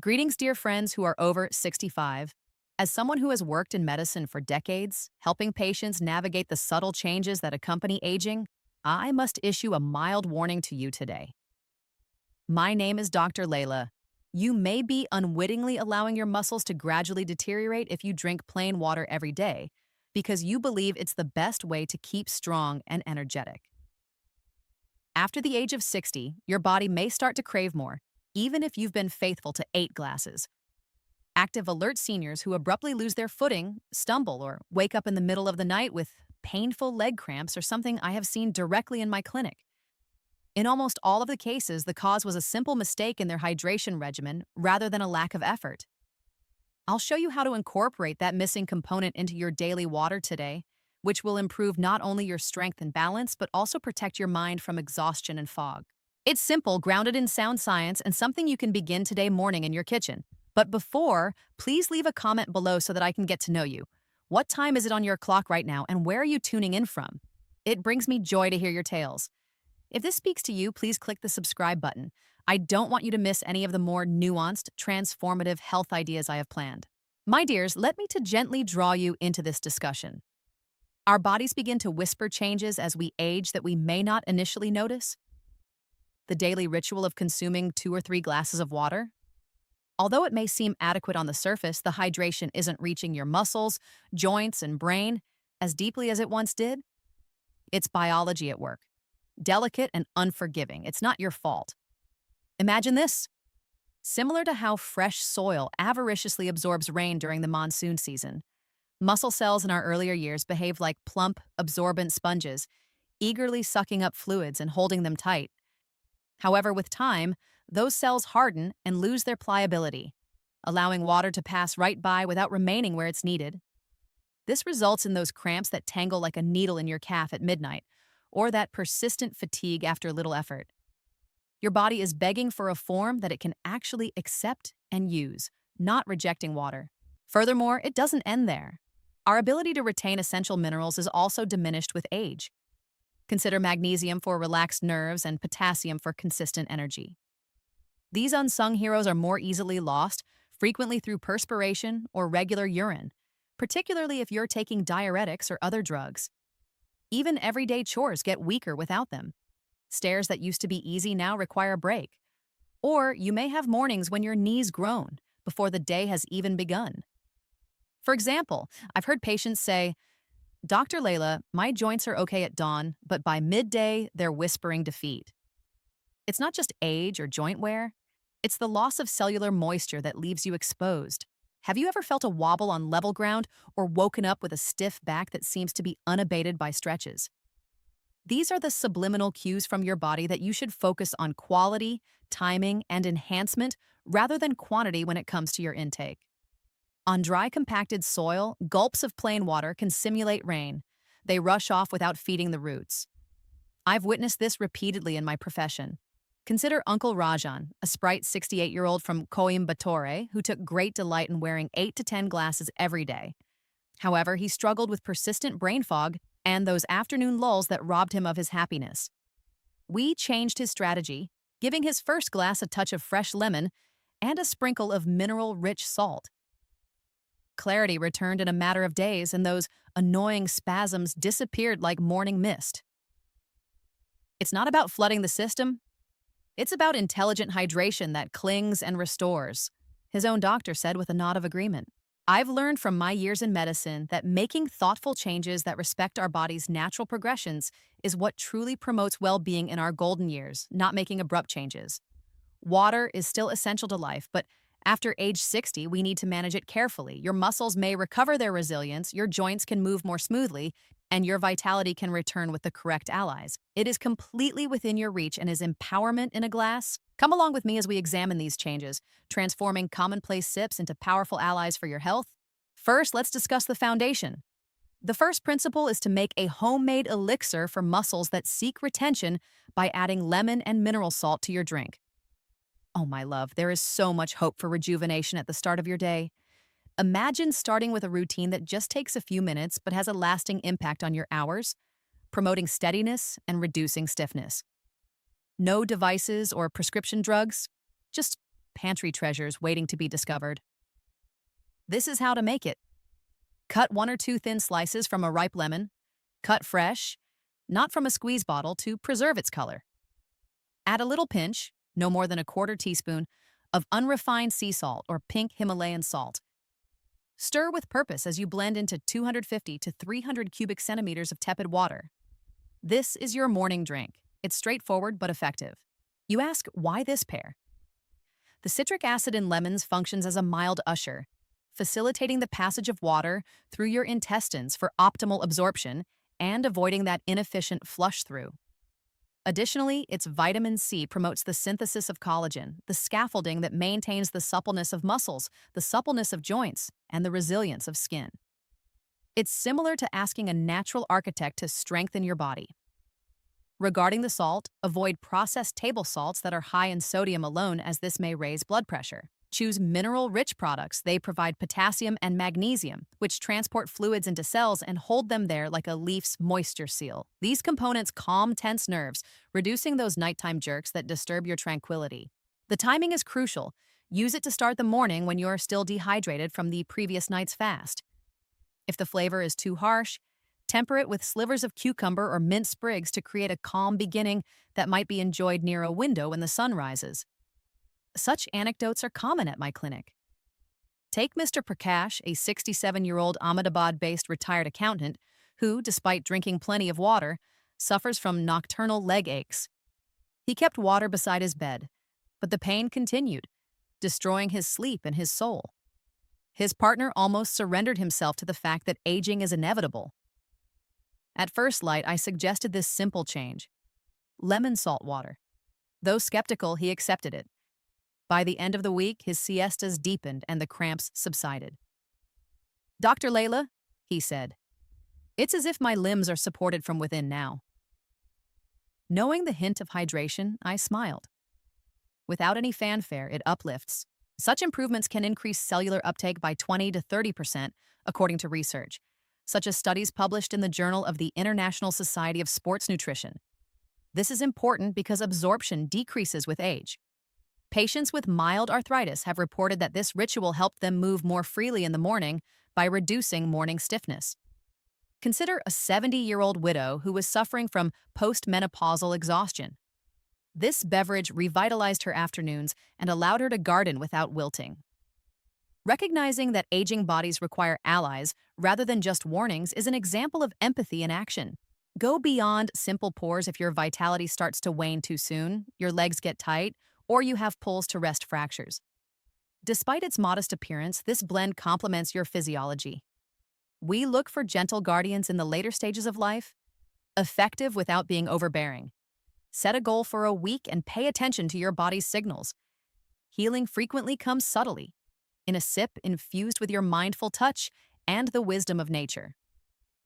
Greetings, dear friends who are over 65. As someone who has worked in medicine for decades, helping patients navigate the subtle changes that accompany aging, I must issue a mild warning to you today. My name is Dr. Leila. You may be unwittingly allowing your muscles to gradually deteriorate if you drink plain water every day, because you believe it's the best way to keep strong and energetic. After the age of 60, your body may start to crave more, even if you've been faithful to 8 glasses. Active alert seniors who abruptly lose their footing, stumble, or wake up in the middle of the night with painful leg cramps are something I have seen directly in my clinic. In almost all of the cases, the cause was a simple mistake in their hydration regimen rather than a lack of effort. I'll show you how to incorporate that missing component into your daily water today, which will improve not only your strength and balance, but also protect your mind from exhaustion and fog. It's simple, grounded in sound science, and something you can begin today morning in your kitchen. But before, please leave a comment below so that I can get to know you. What time is it on your clock right now, and where are you tuning in from? It brings me joy to hear your tales. If this speaks to you, please click the subscribe button. I don't want you to miss any of the more nuanced, transformative health ideas I have planned. My dears, let me to gently draw you into this discussion. Our bodies begin to whisper changes as we age that we may not initially notice. The daily ritual of consuming 2 or 3 glasses of water. Although it may seem adequate on the surface, the hydration isn't reaching your muscles, joints, and brain as deeply as it once did. It's biology at work. Delicate and unforgiving. It's not your fault. Imagine this. Similar to how fresh soil avariciously absorbs rain during the monsoon season, muscle cells in our earlier years behave like plump, absorbent sponges, eagerly sucking up fluids and holding them tight. However, with time, those cells harden and lose their pliability, allowing water to pass right by without remaining where it's needed. This results in those cramps that tangle like a needle in your calf at midnight, or that persistent fatigue after little effort. Your body is begging for a form that it can actually accept and use, not rejecting water. Furthermore, it doesn't end there. Our ability to retain essential minerals is also diminished with age. Consider magnesium for relaxed nerves and potassium for consistent energy. These unsung heroes are more easily lost, frequently through perspiration or regular urine, particularly if you're taking diuretics or other drugs. Even everyday chores get weaker without them. Stairs that used to be easy now require a break. Or you may have mornings when your knees groan before the day has even begun. For example, I've heard patients say, "Dr. Leila, my joints are okay at dawn, but by midday, they're whispering defeat." It's not just age or joint wear. It's the loss of cellular moisture that leaves you exposed. Have you ever felt a wobble on level ground or woken up with a stiff back that seems to be unabated by stretches? These are the subliminal cues from your body that you should focus on quality, timing, and enhancement rather than quantity when it comes to your intake. On dry, compacted soil, gulps of plain water can simulate rain. They rush off without feeding the roots. I've witnessed this repeatedly in my profession. Consider Uncle Rajan, a sprite 68-year-old from Coimbatore who took great delight in wearing 8 to 10 glasses every day. However, he struggled with persistent brain fog and those afternoon lulls that robbed him of his happiness. We changed his strategy, giving his first glass a touch of fresh lemon and a sprinkle of mineral-rich salt. Clarity returned in a matter of days, and those annoying spasms disappeared like morning mist. It's not about flooding the system. It's about intelligent hydration that clings and restores, his own doctor said with a nod of agreement. I've learned from my years in medicine that making thoughtful changes that respect our body's natural progressions is what truly promotes well-being in our golden years, not making abrupt changes. Water is still essential to life, but after age 60, we need to manage it carefully. Your muscles may recover their resilience, your joints can move more smoothly, and your vitality can return with the correct allies. It is completely within your reach and is empowerment in a glass. Come along with me as we examine these changes, transforming commonplace sips into powerful allies for your health. First, let's discuss the foundation. The first principle is to make a homemade elixir for muscles that seek retention by adding lemon and mineral salt to your drink. Oh, my love, there is so much hope for rejuvenation at the start of your day. Imagine starting with a routine that just takes a few minutes but has a lasting impact on your hours, promoting steadiness and reducing stiffness. No devices or prescription drugs, just pantry treasures waiting to be discovered. This is how to make it. Cut 1 or 2 thin slices from a ripe lemon. Cut fresh, not from a squeeze bottle, to preserve its color. Add a little pinch, no more than 1/4 teaspoon, of unrefined sea salt or pink Himalayan salt. Stir with purpose as you blend into 250 to 300 cubic centimeters of tepid water. This is your morning drink. It's straightforward but effective. You ask, why this pair? The citric acid in lemons functions as a mild usher, facilitating the passage of water through your intestines for optimal absorption and avoiding that inefficient flush through. Additionally, its vitamin C promotes the synthesis of collagen, the scaffolding that maintains the suppleness of muscles, the suppleness of joints, and the resilience of skin. It's similar to asking a natural architect to strengthen your body. Regarding the salt, avoid processed table salts that are high in sodium alone, as this may raise blood pressure. Choose mineral-rich products. They provide potassium and magnesium, which transport fluids into cells and hold them there like a leaf's moisture seal. These components calm tense nerves, reducing those nighttime jerks that disturb your tranquility. The timing is crucial. Use it to start the morning when you're still dehydrated from the previous night's fast. If the flavor is too harsh, temper it with slivers of cucumber or mint sprigs to create a calm beginning that might be enjoyed near a window when the sun rises. Such anecdotes are common at my clinic. Take Mr. Prakash, a 67-year-old Ahmedabad-based retired accountant who, despite drinking plenty of water, suffers from nocturnal leg aches. He kept water beside his bed, but the pain continued, destroying his sleep and his soul. His partner almost surrendered himself to the fact that aging is inevitable. At first light, I suggested this simple change: lemon salt water. Though skeptical, he accepted it. By the end of the week, his siestas deepened and the cramps subsided. "Dr. Leila," he said, "it's as if my limbs are supported from within now." Knowing the hint of hydration, I smiled. Without any fanfare, it uplifts. Such improvements can increase cellular uptake by 20 to 30%, according to research, such as studies published in the Journal of the International Society of Sports Nutrition. This is important because absorption decreases with age. Patients with mild arthritis have reported that this ritual helped them move more freely in the morning by reducing morning stiffness. Consider a 70-year-old widow who was suffering from postmenopausal exhaustion. This beverage revitalized her afternoons and allowed her to garden without wilting. Recognizing that aging bodies require allies rather than just warnings is an example of empathy in action. Go beyond simple pours if your vitality starts to wane too soon, your legs get tight, or you have pulls to rest fractures. Despite its modest appearance, this blend complements your physiology. We look for gentle guardians in the later stages of life, effective without being overbearing. Set a goal for a week and pay attention to your body's signals. Healing frequently comes subtly, in a sip infused with your mindful touch and the wisdom of nature.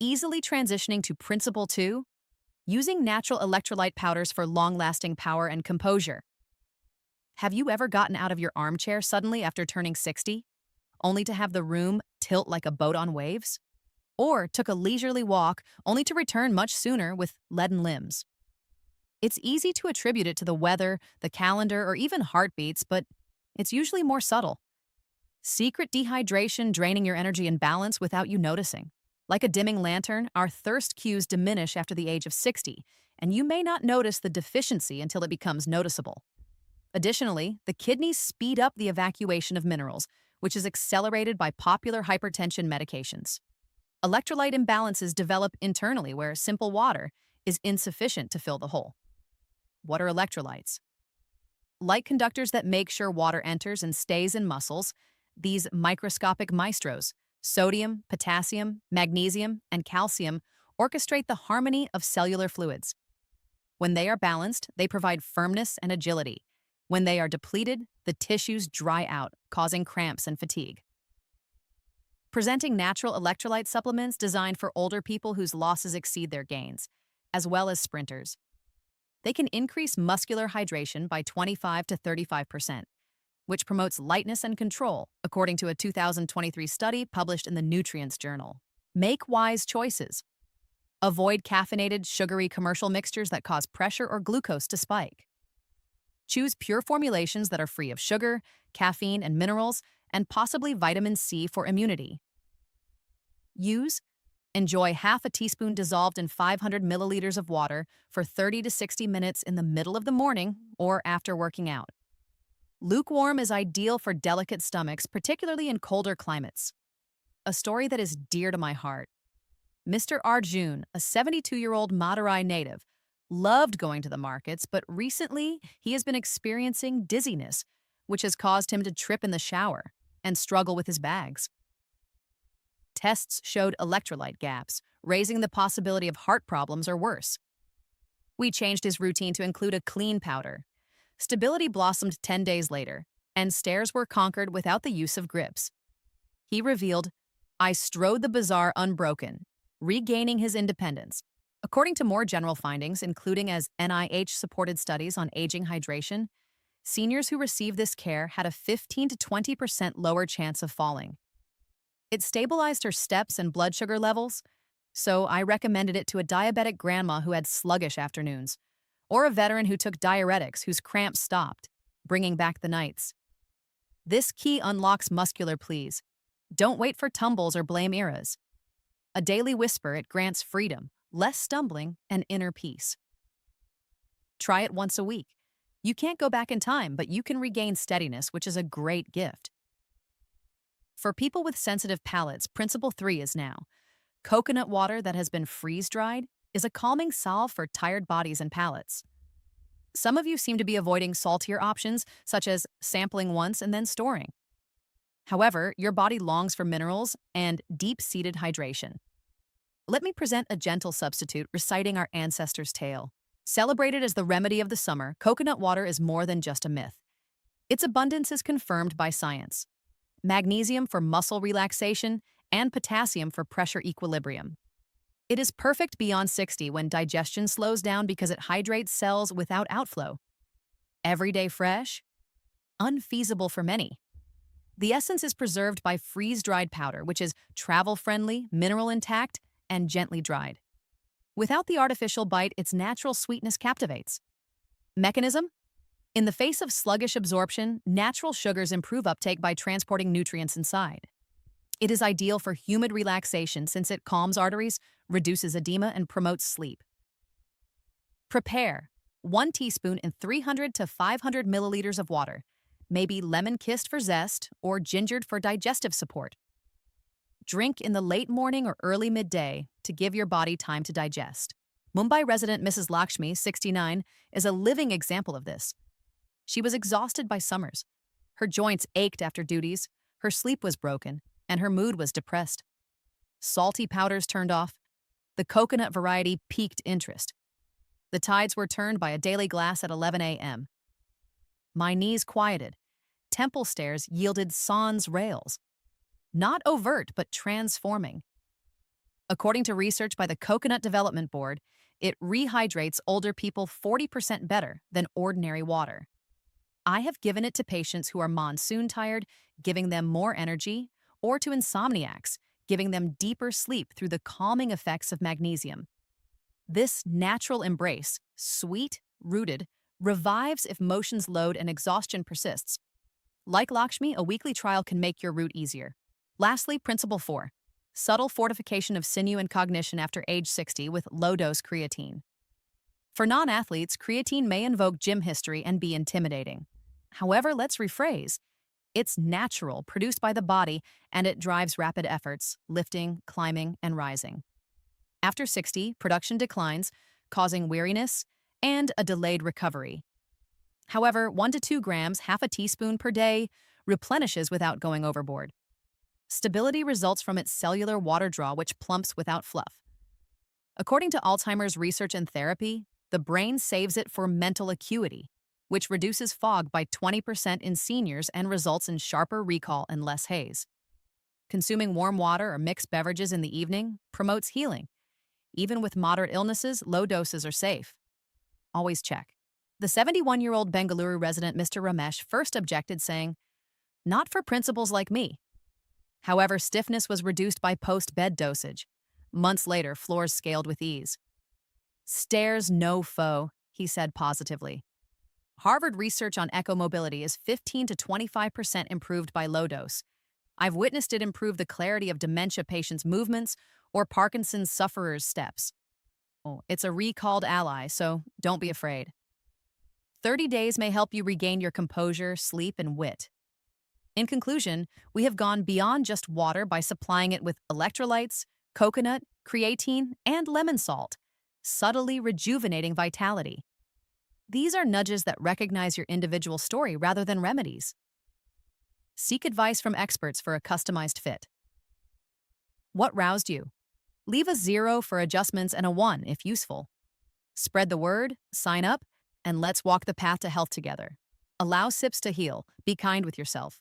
Easily transitioning to Principle 2, using natural electrolyte powders for long-lasting power and composure. Have you ever gotten out of your armchair suddenly after turning 60, only to have the room tilt like a boat on waves? Or took a leisurely walk only to return much sooner with leaden limbs? It's easy to attribute it to the weather, the calendar, or even heartbeats, but it's usually more subtle. Secret dehydration draining your energy and balance without you noticing. Like a dimming lantern, our thirst cues diminish after the age of 60, and you may not notice the deficiency until it becomes noticeable. Additionally, the kidneys speed up the evacuation of minerals, which is accelerated by popular hypertension medications. Electrolyte imbalances develop internally where simple water is insufficient to fill the hole. What are electrolytes? Like conductors that make sure water enters and stays in muscles, these microscopic maestros, sodium, potassium, magnesium, and calcium, orchestrate the harmony of cellular fluids. When they are balanced, they provide firmness and agility. When they are depleted, the tissues dry out, causing cramps and fatigue. Presenting natural electrolyte supplements designed for older people whose losses exceed their gains, as well as sprinters. They can increase muscular hydration by 25 to 35%, which promotes lightness and control, according to a 2023 study published in the Nutrients Journal. Make wise choices. Avoid caffeinated, sugary commercial mixtures that cause pressure or glucose to spike. Choose pure formulations that are free of sugar, caffeine and minerals, and possibly vitamin C for immunity. Use: enjoy half a teaspoon dissolved in 500 milliliters of water for 30 to 60 minutes in the middle of the morning or after working out. Lukewarm is ideal for delicate stomachs, particularly in colder climates. A story that is dear to my heart. Mr. Arjun, a 72-year-old Madurai native, loved going to the markets, but recently he has been experiencing dizziness, which has caused him to trip in the shower and struggle with his bags. Tests showed electrolyte gaps, raising the possibility of heart problems or worse. We changed his routine to include a clean powder. Stability blossomed 10 days later, and stairs were conquered without the use of grips. He revealed, "I strode the bazaar unbroken, regaining his independence." According to more general findings, including as NIH-supported studies on aging hydration, seniors who received this care had a 15 to 20% lower chance of falling. It stabilized her steps and blood sugar levels, so I recommended it to a diabetic grandma who had sluggish afternoons, or a veteran who took diuretics whose cramps stopped, bringing back the nights. This key unlocks muscular pleas. Don't wait for tumbles or blame eras. A daily whisper, it grants freedom, less stumbling, and inner peace. Try it once a week. You can't go back in time, but you can regain steadiness, which is a great gift. For people with sensitive palates, Principle 3 is now: coconut water that has been freeze-dried is a calming salve for tired bodies and palates. Some of you seem to be avoiding saltier options, such as sampling once and then storing. However, your body longs for minerals and deep-seated hydration. Let me present a gentle substitute reciting our ancestors' tale. Celebrated as the remedy of the summer, coconut water is more than just a myth. Its abundance is confirmed by science. Magnesium for muscle relaxation and potassium for pressure equilibrium. It is perfect beyond 60 when digestion slows down because it hydrates cells without outflow. Everyday fresh? Unfeasible for many. The essence is preserved by freeze-dried powder, which is travel-friendly, mineral-intact, and gently dried. Without the artificial bite, its natural sweetness captivates. Mechanism? In the face of sluggish absorption, natural sugars improve uptake by transporting nutrients inside. It is ideal for humid relaxation since it calms arteries, reduces edema, and promotes sleep. Prepare: 1 teaspoon in 300 to 500 milliliters of water, maybe lemon-kissed for zest or gingered for digestive support. Drink in the late morning or early midday to give your body time to digest. Mumbai resident Mrs. Lakshmi, 69, is a living example of this. She was exhausted by summers. Her joints ached after duties, her sleep was broken, and her mood was depressed. Salty powders turned off. The coconut variety piqued interest. The tides were turned by a daily glass at 11 a.m. My knees quieted. Temple stairs yielded sans rails. Not overt, but transforming. According to research by the Coconut Development Board, it rehydrates older people 40% better than ordinary water. I have given it to patients who are monsoon tired, giving them more energy, or to insomniacs, giving them deeper sleep through the calming effects of magnesium. This natural embrace, sweet, rooted, revives if motions load and exhaustion persists. Like Lakshmi, a weekly trial can make your route easier. Lastly, Principle 4. Subtle fortification of sinew and cognition after age 60 with low-dose creatine. For non-athletes, creatine may invoke gym history and be intimidating. However, let's rephrase. It's natural, produced by the body, and it drives rapid efforts, lifting, climbing, and rising. After 60, production declines, causing weariness and a delayed recovery. However, 1 to 2 grams, half a teaspoon per day, replenishes without going overboard. Stability results from its cellular water draw, which plumps without fluff. According to Alzheimer's research and therapy, the brain saves it for mental acuity, which reduces fog by 20% in seniors and results in sharper recall and less haze. Consuming warm water or mixed beverages in the evening promotes healing. Even with moderate illnesses, low doses are safe. Always check. The 71-year-old Bengaluru resident Mr. Ramesh first objected, saying, "Not for principles like me." However, stiffness was reduced by post-bed dosage. Months later, floors scaled with ease. "Stairs no foe," he said positively. Harvard research on echomobility is 15 to 25% improved by low dose. I've witnessed it improve the clarity of dementia patients' movements or Parkinson's sufferers' steps. Oh, it's a recalled ally, so don't be afraid. 30 days may help you regain your composure, sleep, and wit. In conclusion, we have gone beyond just water by supplying it with electrolytes, coconut, creatine, and lemon salt, subtly rejuvenating vitality. These are nudges that recognize your individual story rather than remedies. Seek advice from experts for a customized fit. What roused you? Leave a 0 for adjustments and a 1 if useful. Spread the word, sign up, and let's walk the path to health together. Allow sips to heal. Be kind with yourself.